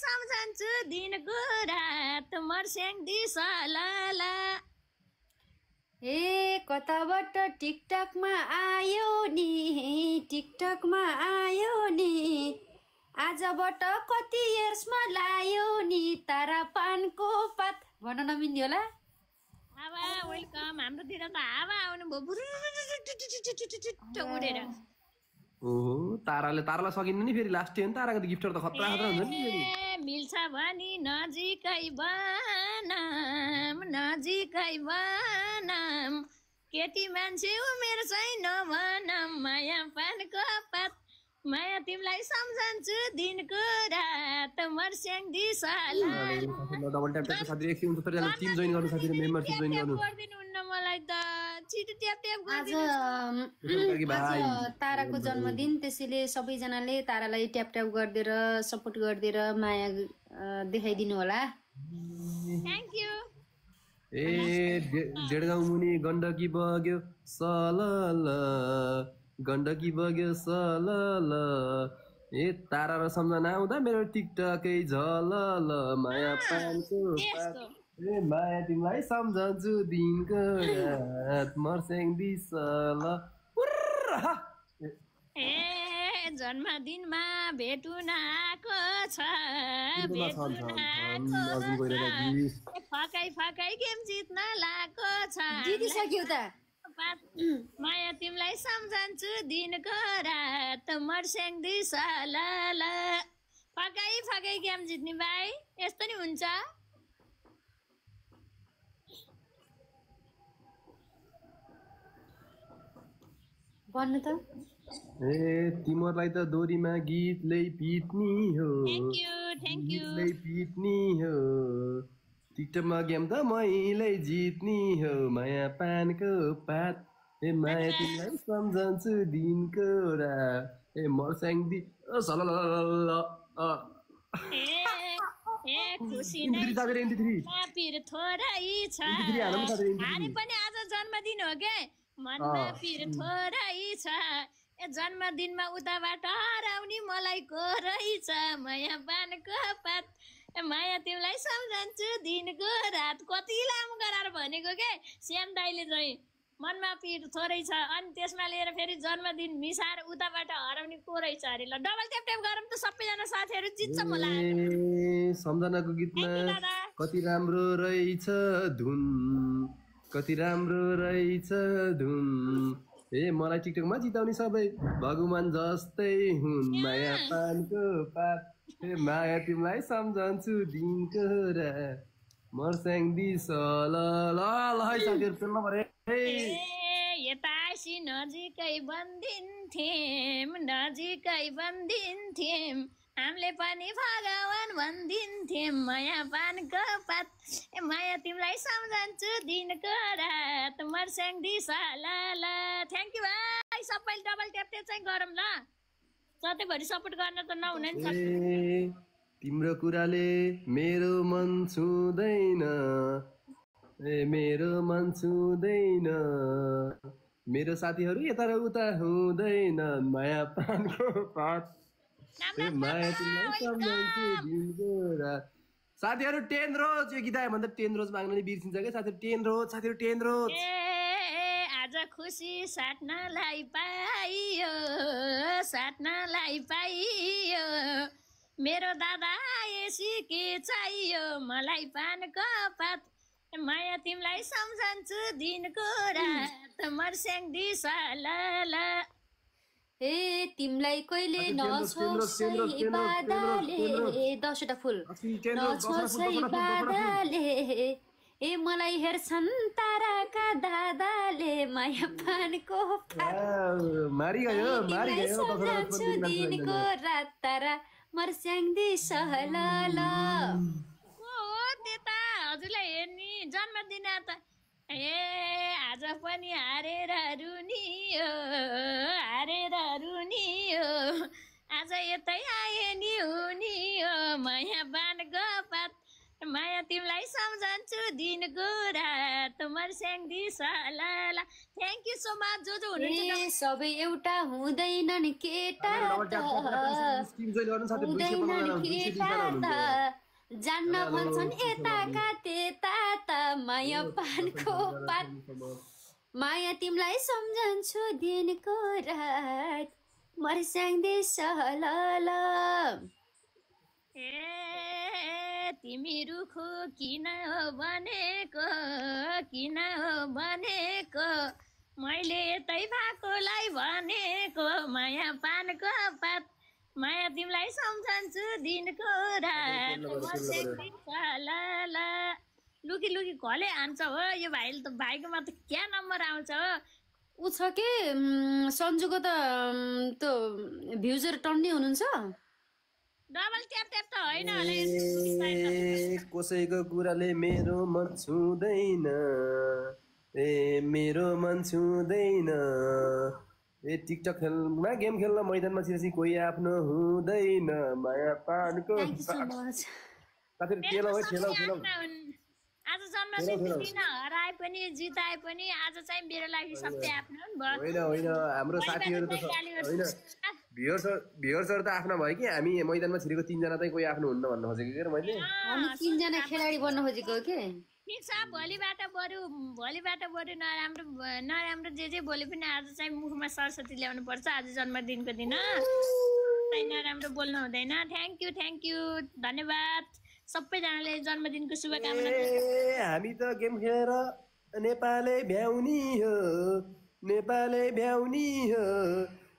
सम्झन्छु दिनको रात मर्स्याङ दिसला ए कताबाट टिकटकमा आयो नि आजबाट कति इयर्समा लायो नि तारा पानको पात भन्न नमिन्ने होला हावा वेलकम हाम्रोतिर त हावा आउनु भयो उडेर ओहो तारालाई सकिन्न नि फेरि लास्ट टाइम ताराको त गिफ्टर त खतरा हुन्छ नि फेरि मिल्छ भनी नजिकै बनाम केटी मान्छे उमेर चाहिँ नभनम माया पानको पात माया तिमीलाई सम्झन्छु दिनको रात मर्स्याङ दिसला डबल ट्याप ट्याप साथी एकछिन फेरि टिम जोइन गर्नु साथी मेम्बरशिप जोइन गर्नु गर्दिनु हुन्न मलाई त छिटो ट्याप ट्याप आज ताराको जन्मदिन त्यसैले सबैजनाले तारालाई ट्याप ट्याप गरिदिएर सपोर्ट गरिदिएर माया देखाइदिनु होला थ्यांक यू ए डेढगाउँ मुनि गण्डकी बग्यो सलल गण्डकी बग्यो सलल ए तारा र सम्झना आउँदा मेरो टिकटकै झलल माया पानको पात ए माया तिमीलाई सम्झन्छु दिनको रात मर्स्याङ दिसल ए जन्मदिनमा भेटुन आएको छ फकाइ गेम जित्न लागेको छ जितिसक्यो त माया तिमीलाई सम्झन्छु दिनको रात मर्स्याङ दिसला फकाइ गेम जित्ने भाइ यस्तो नि हुन्छ भन्नु त ए तिमीहरूलाई त दोरीमा गीतले पिट्नी हो थ्यांक यू पिट्नी हो टिकटकमा गेम त मैले जित्नी हो माया पानको पात ए माया तिमीलाई सम्झन्छु दिनको रात ए मर्स्याङ दि खुसी नै पिर थोरै छ हारे पनि आज जन्मदिन हो के मनमा पिर थोरै छ ए जन्मदिनमा उताबाट हराउने मलाई कोरै छ माया पानको पात ए माया तिमीलाई सम्झन्छु दिनको रात कति लामो गराएर भनेको के श्याम दाइले चाहिँ मनमा पिर थोरै छ अनि त्यसमा लिएर फेरि जन्मदिन मिसाएर उताबाट हराउने कोरै छ अरे ल डबल ट्याप ट्याप गरौँ त सबैजना साथीहरू जित्छ होला सम्झनाको गीतमा कति राम्रो रहेछ धुन ए मलाई टिकटकमा जिताउने सबै भगवान जस्तै हुन् माया पानको पात ए माया तिमीलाई सम्झन्छु दिनको रात मर्स्याङ दिसल ल है साथीहरू पेल्न परे यतासी नजिकै बन्दिन्थ्यौं हामीले पनि भगवान भनिदिन्थ्यौं माया पानको पात ए माया तिमीलाई सम्झन्छु दिनको रात मर्स्याङ दिसला थ्यांक यू भाइ सबैले डबल ट्याप ट्याप चाहिँ गरौँ ल सधैँभरि सपोर्ट गर्न त नहुने नि तिम्रो कुराले मेरो मन छुँदैन मेरो साथीहरू यता र उता हुँदैन माया पानको पात माया तिमीलाई सम्झन्छु दिनको रात साथीहरू 10 रोज यो गीत आयो भने त 10 रोज माग्न नि बिर्सिन्छ क्या साथीहरू 10 रोज आज खुसी साट्नलाई पाइयो मेरो दादा आएसी के चाहियो मलाई पानको पात माया तिमीलाई सम्झन्छु दिनको रात मर्स्याङ दिसला ए तिमीलाई कहिले नछोड्छै बादले 10वटा फुल नछोड्छै बादले ए मलाई हेर्छन् ताराका दादाले माया पानको सम्झन्छु दिनको रात तारा मर्स्याङ दिसला त्यता हजुरलाई हेर्ने जन्मदिन त ए आज पनि हारेर रुनी हो आज यतै आए नि हुनी हो माया पानको पात माया तिमीलाई सम्झन्छु दिनको रात Marsyangdi सलाला thank you so much जो हुनुहुन्छ सबै एउटा हुँदैनन् केटा हुँदैनन् केटा त जान्न भन्छन् यताका त्यता त माया पानको पात माया तिमीलाई सम्झन्छु दिनको रात मर्स्याङ्दी सलाला ए तिमी रुखो किन हो भनेको मैले यतै भएकोलाई भनेको माया पानको पात माया तिमीलाई सम्झन्छु दिनको रात मर्स्याङ्दी लुकी घले हान्छ हो यो भाइले त भाइकोमा त क्या नम्बर आउँछ हो ऊ छ के सन्जुको त त्यो भ्युजर टन्ने हुनुहुन्छ डबल ट्याप त होइन होला कसैको कुराले मेरो मन छुँदैन मेरो मन छुँदैन टिकटक खेलमा गेम खेल्न मैदानमा छिरेपछि कोही आफ्नो हुँदैन माया पानको साथीहरु खेलौ आज जन्मदिनको दिन हराए पनि जिताए पनि आज चाहिँ मेरो लागि सबै आफ्नो होइन हाम्रो साथीहरु त होइन भ्युअर्सहरु त आफ्ना भयो कि हामी मैदानमा छिरेको 3 जना चाहिँ कोही आफ्नो हुन्न भन्न खोजेको के मैले हामी 3 जना खेलाडी बन्न खोजेको के ठीक छ भोलिबाट बरु नराम्रो जे बोले पनि आज चाहिँ मुखमा सरस्वती ल्याउनु पर्छ आज जन्मदिनको दिन नराम्रो बोल्नु हुँदैन थ्याङ्क यू धन्यवाद सबैजनाले जन्मदिनको शुभकामना हामी त गेम खेलेर नेपालै भ्याउनी हो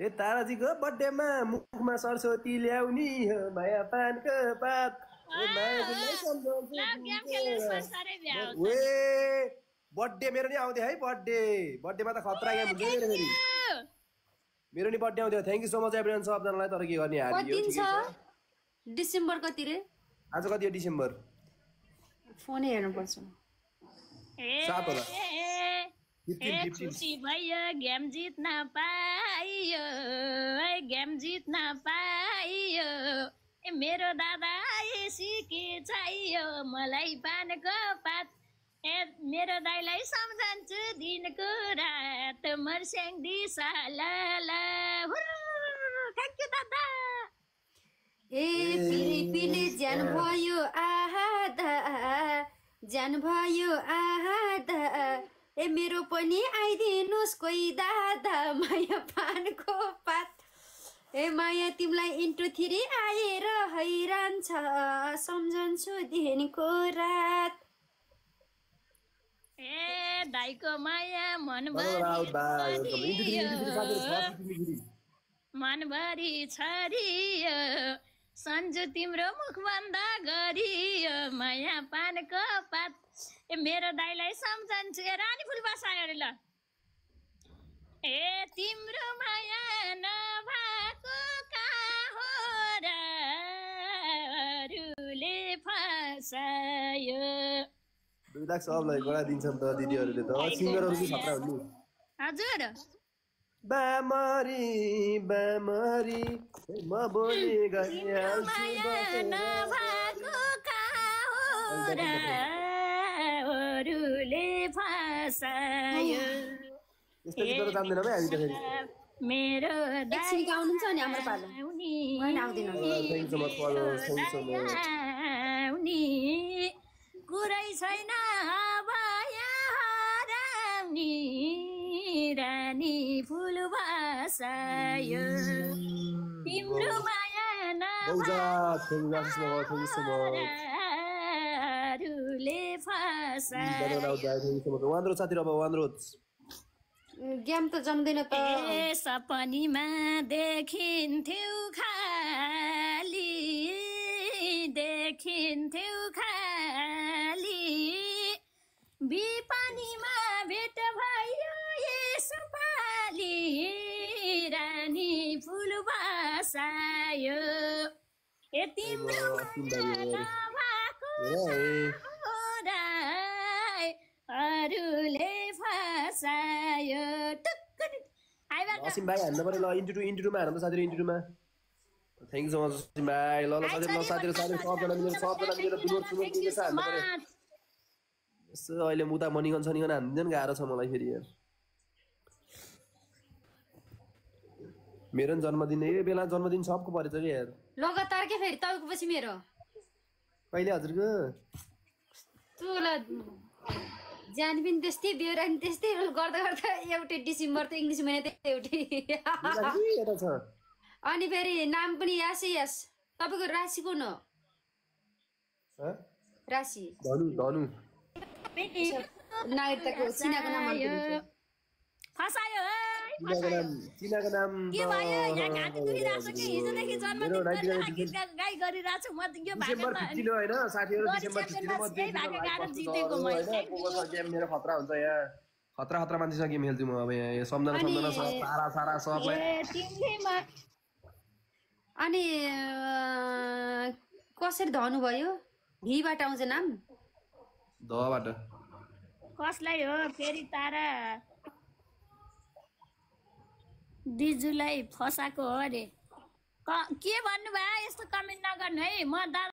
ए ताराजीको बर्थडेमा मुखमा सरस्वती ल्याउनी हो माया पानको पात बर्थडे मेरो नि आउँदै है बर्थडेमा त खतरा गेम हुन्छ मेरो नि बर्थडे आउँदै thank you so much everyone सबजनालाई तर के गर्ने हारियो डिसेम्बर कति रे आज कति हो डिसेम्बर फोन हेर्नु पर्छ 7 होला खुसी भयो गेम जित्न पाइयो ए मेरो दादा सिके चाहियो मलाई पानको पात ए मेरो दाइलाई सम्झन्छु दिनको रात मर्स्याङ्दी सलाला थ्याङ्क यू दादा ए पिले ज्यान भयो आधा ए मेरो पनि आइदिनुस् कोही दादा माया पानको पात ए माया तिमीलाई इन्टु 3 आएर हैरान छ सम्झन्छु दिनको रात ए दाइको माया मनभरि छरियो सन्जु तिम्रो मुख बन्द गरियो माया पानको पात ए मेरो दाइलाई सम्झन्छु ए रानी फुल बसायो अरे ल ए तिम्रो माया नभएको कहाँ हो र अरूले फसायो 2 लाख सबलाई गरा दिन्छन् त दिदीहरुले त सिंगरहरु पनि खतरा हुनु हजुर बामरी म बोली गइहाल्छु नभएको कहाँ हो र अरूले फसायो यस्तो गीतहरु जान्दैन बे हामी त फेरि मेरो एकछिन गाउनुहुन्छ नि हाम्रो पालो हैन आउँदैन थ्यांक सो मच फर कुरै छैन अब यहाँ रानी रानी फुल बसायो तिम्रो माया नभएकोले फसायो गेम त जम्दैन त सपनीमा देखिन्थ्यौ खाली बिपानीमा भेट भयो यसपाली रानी फुल बसायो ए तिम्रो अरूले फसायो असिम भाइ हान्नु पर्यो ल इन्टु 2 मा हान्नु त साथीहरु इन्टु 2 मा thank you so much Jasim भाइ ल ल साथीहरु सबजना मिलेर दुलोर सुनो के छ हान्नु पर्यो यसो अहिले मुता मनिगन सनिगन हान्दिन गाह्रो छ मलाई फेरि यार मेरो जन्मदिन ए बेला जन्मदिन सबको परेछ के यार लगातार के फेरि तपाईँको पछि मेरो कहिले हजुरको तुला जान पनि त्यस्तै बेहोरा पनि त्यस्तै गर्दा गर्दा एउटै डिसेम्बर त इङ्ग्लिस महिना त एउटै अनि फेरि नाम पनि यासै यास तपाईँको राशि कुन हो राशि धनु नागरिकताको चिनाको नाम फसायो चिनाको नाम के भयो यहाँ घाँटी दुखिरहेको छ कि हिजोदेखि जन्मदिन गीत गाई गरिरहेको छु म त यो डिसेम्बर 15 हो हैन साथीहरु डिसेम्बर 15 मा जितेको मेरो खतरा हुन्छ यहाँ खतरा मान्छेसँग गेम खेल्छु म अब यहाँ सम्झना सारा सबलाई अनि कसरी धनु भयो भिबाट आउँछ नाम धबाट कसलाई हो फेरि तारा दिजुलाई फसाको हो अरे के भन्नुभयो यस्तो कमेन्ट नगर्नु है म दादा